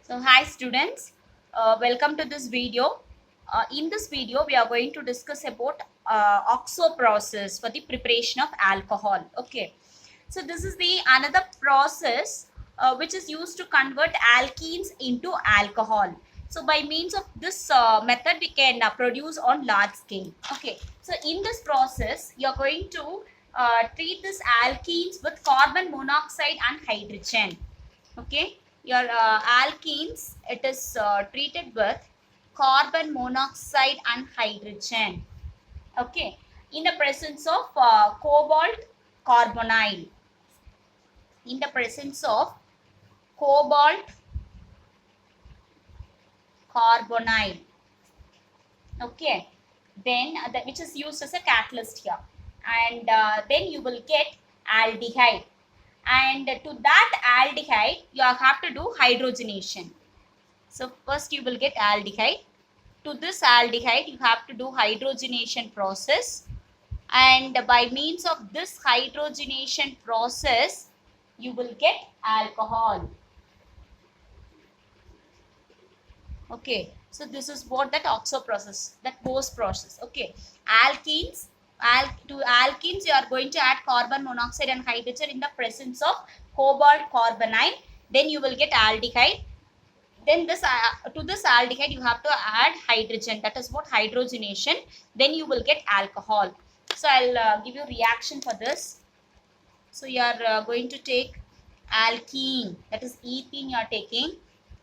So hi students, welcome to this video. In this video, we are going to discuss about OXO process for the preparation of alcohol. Okay, so this is the another process which is used to convert alkenes into alcohol. So by means of this method, we can produce on large scale. Okay, so in this process, you are going to treat this alkenes with carbon monoxide and hydrogen. Okay, your alkenes, it is treated with carbon monoxide and hydrogen. Okay, in the presence of cobalt carbonyl. In the presence of cobalt carbonyl. Okay, then which is used as a catalyst here, and then you will get aldehyde, and to that aldehyde you have to do hydrogenation. So first you will get aldehyde. To this aldehyde you have to do hydrogenation process, and by means of this hydrogenation process you will get alcohol. Okay, so this is what that OXO process, that Bose process. Okay, alkenes, to alkenes you are going to add carbon monoxide and hydrogen in the presence of cobalt carbonyl. Then you will get aldehyde. Then this to this aldehyde you have to add hydrogen, that is what hydrogenation. Then you will get alcohol. So I'll give you reaction for this. So you are going to take alkene, that is ethene you are taking.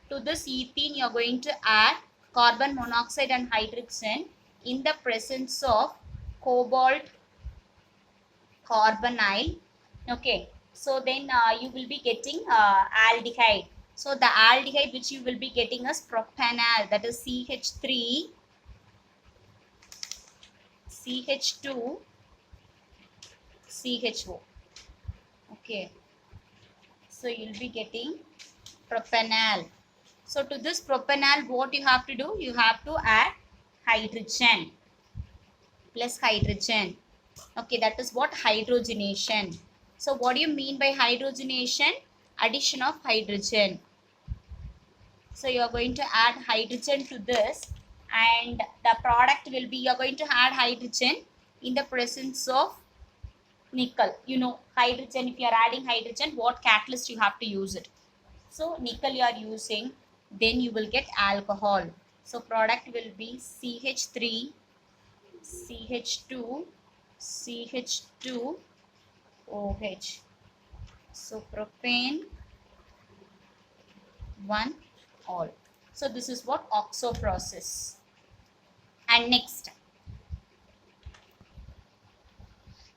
To this ethene you are going to add carbon monoxide and hydrogen in the presence of cobalt carbonyl. Okay, so then you will be getting aldehyde. So the aldehyde which you will be getting is propanal, that is CH3 CH2 CHO. Okay, so you'll be getting propanal. So to this propanal, what you have to do? You have to add hydrogen plus hydrogen. Okay, that is what hydrogenation. So what do you mean by hydrogenation? Addition of hydrogen. So you are going to add hydrogen to this, and the product will be, you are going to add hydrogen in the presence of nickel. You know hydrogen, if you are adding hydrogen, what catalyst you have to use it. So nickel you are using, then you will get alcohol. So product will be CH3 CH2 CH2 OH. So propane 1 all. So this is what OXO process. And next,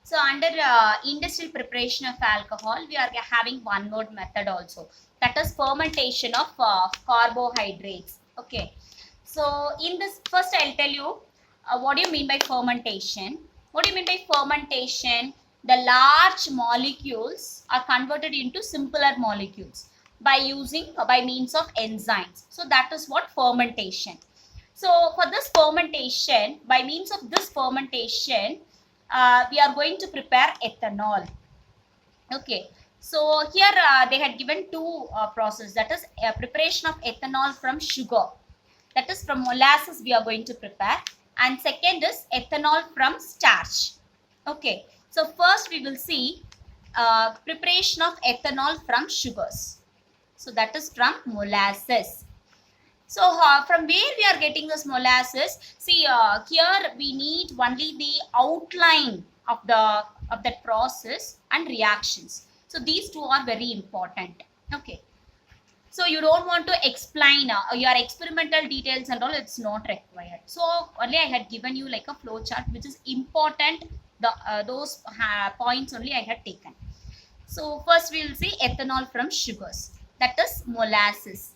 so under industrial preparation of alcohol, we are having one more method also, that is fermentation of carbohydrates. Okay, so in this, first I'll tell you what do you mean by fermentation. What do you mean by fermentation? The large molecules are converted into simpler molecules by using by means of enzymes. So that is what fermentation. So for this fermentation, by means of this fermentation, we are going to prepare ethanol. Okay, so here they had given two process, that is preparation of ethanol from sugar, that is from molasses we are going to prepare, and second is ethanol from starch. Okay, so first we will see preparation of ethanol from sugars. So that is from molasses. So from where we are getting this molasses? See, here we need only the outline of that process and reactions. So these two are very important. Okay. So you don't want to explain your experimental details and all. It's not required. So only I had given you like a flow chart which is important. Those points only I had taken. So first we will see ethanol from sugars. That is molasses.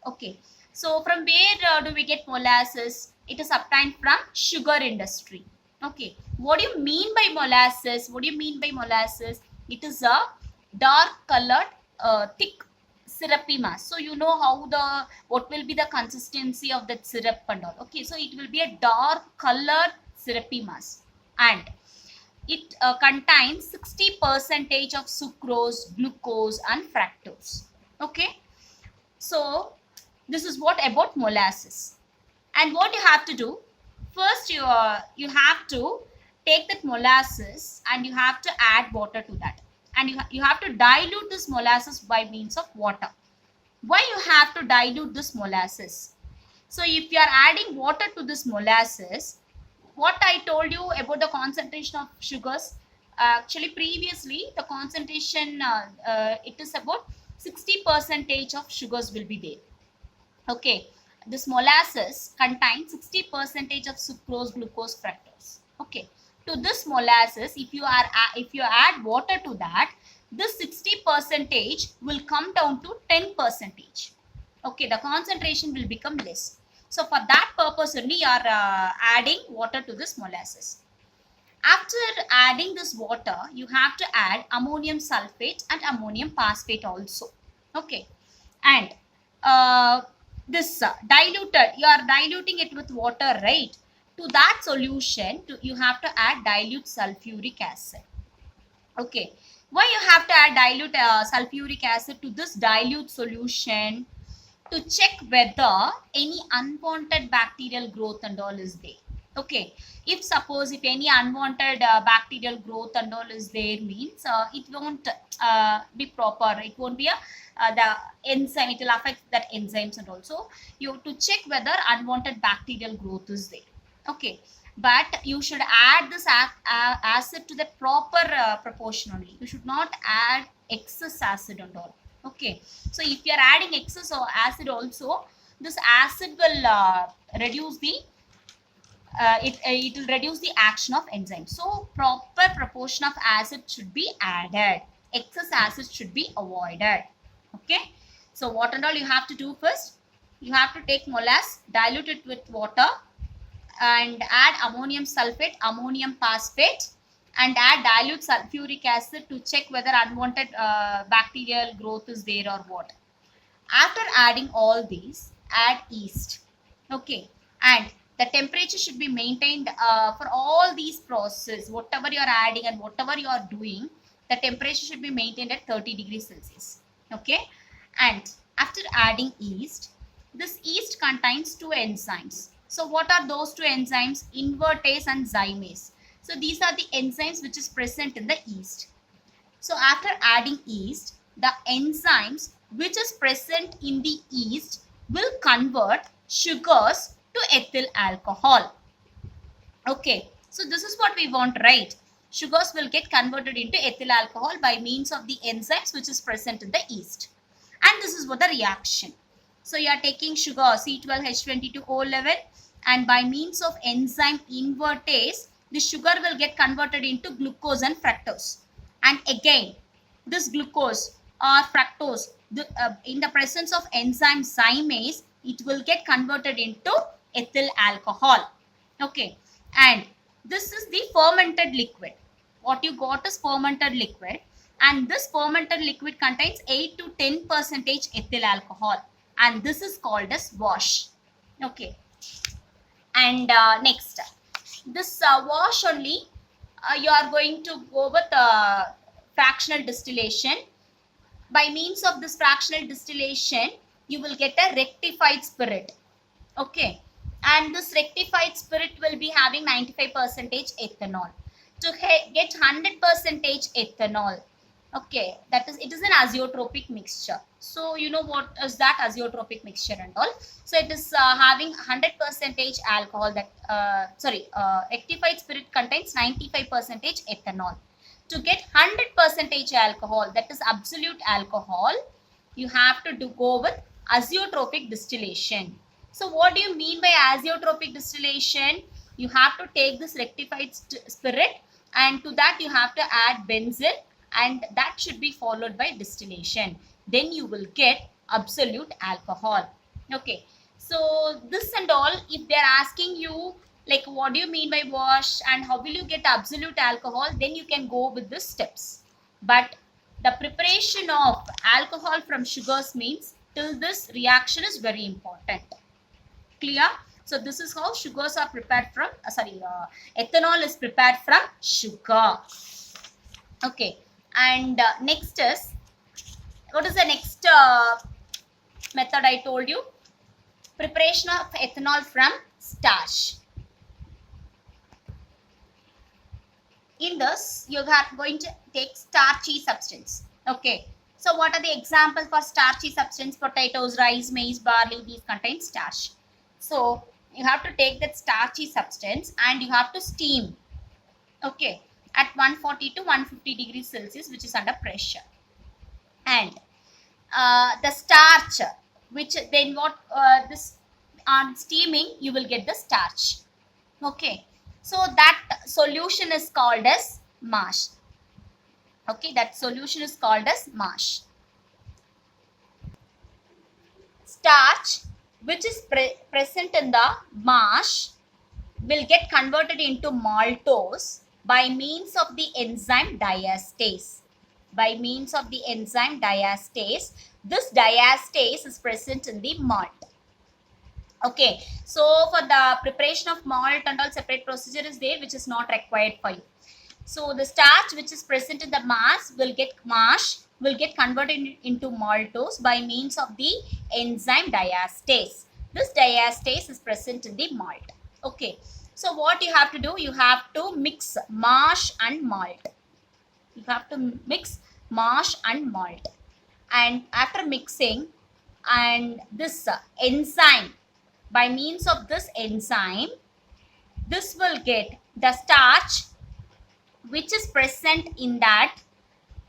Okay, so from where do we get molasses? It is obtained from sugar industry. Okay, what do you mean by molasses? What do you mean by molasses? It is a dark colored thick syrupy mass. So you know how what will be the consistency of that syrup and all. Okay, so it will be a dark colored syrupy mass, and it contains 60% of sucrose, glucose and fructose. Okay, so This is what about molasses. And what you have to do, first you have to take that molasses and you have to add water to that, and you have to dilute this molasses by means of water. Why you have to dilute this molasses? So if you are adding water to this molasses, what I told you about the concentration of sugars, actually previously the concentration it is about 60 percentage of sugars will be there. Okay, this molasses contains 60 percentage of sucrose, glucose, fructose. Okay, to this molasses, if you add water to that, this 60 percentage will come down to 10 percentage. Okay, the concentration will become less. So for that purpose only you are adding water to this molasses. After adding this water, you have to add ammonium sulfate and ammonium phosphate also. Okay, and this diluted, you are diluting it with water, right? To that solution, you have to add dilute sulfuric acid. Okay, why you have to add dilute sulfuric acid to this dilute solution? To check whether any unwanted bacterial growth and all is there. Okay, if suppose if any unwanted bacterial growth and all is there, means it won't be proper, it won't be the enzyme, it will affect that enzymes, and also you have to check whether unwanted bacterial growth is there. Okay, but you should add this acid to the proper proportion only. You should not add excess acid and all. Okay, so if you are adding excess of acid also, this acid will reduce the it will reduce the action of enzyme. So proper proportion of acid should be added, excess acid should be avoided. Okay, so what and all you have to do first, you have to take molasses, dilute it with water, and add ammonium sulfate, ammonium phosphate, and add dilute sulfuric acid to check whether unwanted bacterial growth is there or what. After adding all these, add yeast. Okay, and the temperature should be maintained for all these processes, whatever you are adding and whatever you are doing, the temperature should be maintained at 30 degrees Celsius. Okay, and after adding yeast, this yeast contains two enzymes. So what are those two enzymes? Invertase and zymase. So these are the enzymes which is present in the yeast. So after adding yeast, the enzymes which is present in the yeast will convert sugars to ethyl alcohol. Okay, so this is what we want, right? Sugars will get converted into ethyl alcohol by means of the enzymes which is present in the yeast. And this is what the reaction. So you are taking sugar C12H22O11, and by means of enzyme invertase, the sugar will get converted into glucose and fructose. And again, this glucose or fructose, in the presence of enzyme zymase, it will get converted into ethyl alcohol. Okay, and this is the fermented liquid. What you got is fermented liquid, and this fermented liquid contains 8 to 10 percentage ethyl alcohol, and this is called as wash. Okay, and next, this wash only you are going to go with fractional distillation. By means of this fractional distillation, you will get a rectified spirit. Okay, and this rectified spirit will be having 95 percentage ethanol. To get 100 percentage ethanol, okay, that is, it is an azeotropic mixture. So you know what is that azeotropic mixture and all. So it is having 100 percentage alcohol, that rectified spirit contains 95 percentage ethanol. To get 100 percentage alcohol, that is absolute alcohol, you have to go with azeotropic distillation. So what do you mean by azeotropic distillation? You have to take this rectified spirit, and to that you have to add benzene, and that should be followed by distillation. Then you will get absolute alcohol. Okay, so this and all, if they are asking you like what do you mean by wash and how will you get absolute alcohol, then you can go with the steps. But the preparation of alcohol from sugars means till this reaction is very important. Clear? So this is how sugars are prepared from ethanol is prepared from sugar. Okay, and next is, what is the next method I told you? Preparation of ethanol from starch. In this, you are going to take starchy substance. Okay. So what are the examples for starchy substance? Potatoes, rice, maize, barley, these contain starch. So you have to take that starchy substance and you have to steam. Okay. At 140 to 150 degrees Celsius, which is under pressure. And the starch, which then what this on steaming, you will get the starch. Okay. So that solution is called as mash. Okay, that solution is called as mash. Starch, which is present in the mash, will get converted into maltose by means of the enzyme diastase. By means of the enzyme diastase, this diastase is present in the malt. Okay, so for the preparation of malt and all, separate procedure is there, which is not required for you. So the starch which is present in the mash will get converted into maltose by means of the enzyme diastase. This diastase is present in the malt. Okay, so what you have to do, you have to mix mash and malt. You have to mix mash and malt, and after mixing, and this enzyme, by means of this enzyme, this will get the starch which is present in that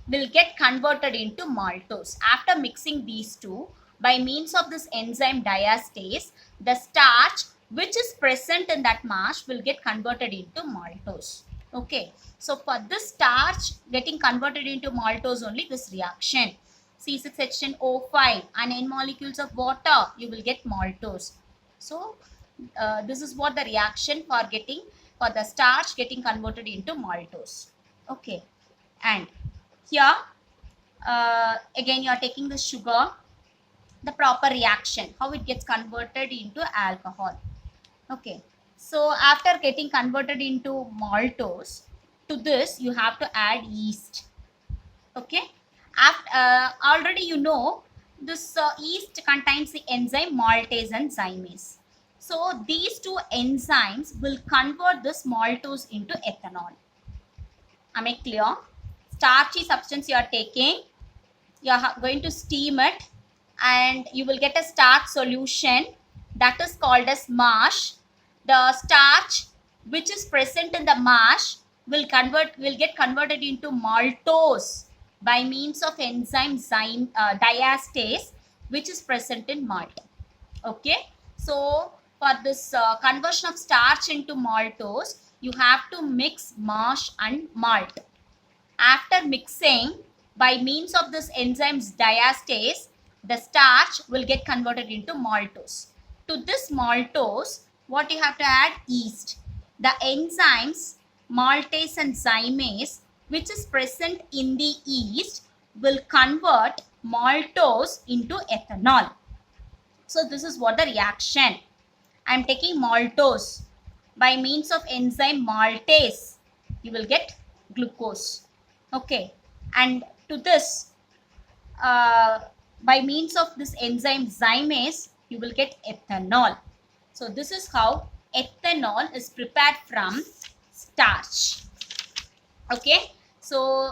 will get converted into maltose. After mixing these two, by means of this enzyme diastase, the starch which is present in that mash will get converted into maltose. Okay, so for this starch getting converted into maltose only, this reaction C6H10O5 and N molecules of water, you will get maltose. So this is what the reaction for the starch getting converted into maltose. Okay, and here again you are taking the sugar, the proper reaction, how it gets converted into alcohol. Okay, so after getting converted into maltose, to this you have to add yeast. Okay, after already you know this yeast contains the enzyme maltase and zymase. So these two enzymes will convert this maltose into ethanol. Am I clear? Starchy substance you are taking, you are going to steam it, and you will get a starch solution that is called as mash. The starch which is present in the mash will get converted into maltose by means of enzyme diastase, which is present in malt. Okay, so for this conversion of starch into maltose, you have to mix mash and malt. After mixing, by means of this enzyme's diastase, the starch will get converted into maltose. To this maltose, what you have to add? Yeast. The enzymes maltase and zymase, which is present in the yeast, will convert maltose into ethanol. So this is what the reaction. I am taking maltose. By means of enzyme maltase, you will get glucose. Okay, and to this, by means of this enzyme zymase, you will get ethanol. So this is how ethanol is prepared from starch. Okay, so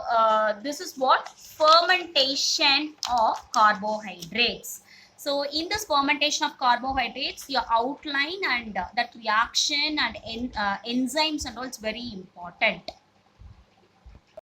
this is what fermentation of carbohydrates. So in this fermentation of carbohydrates, your outline and that reaction and enzymes and all is very important.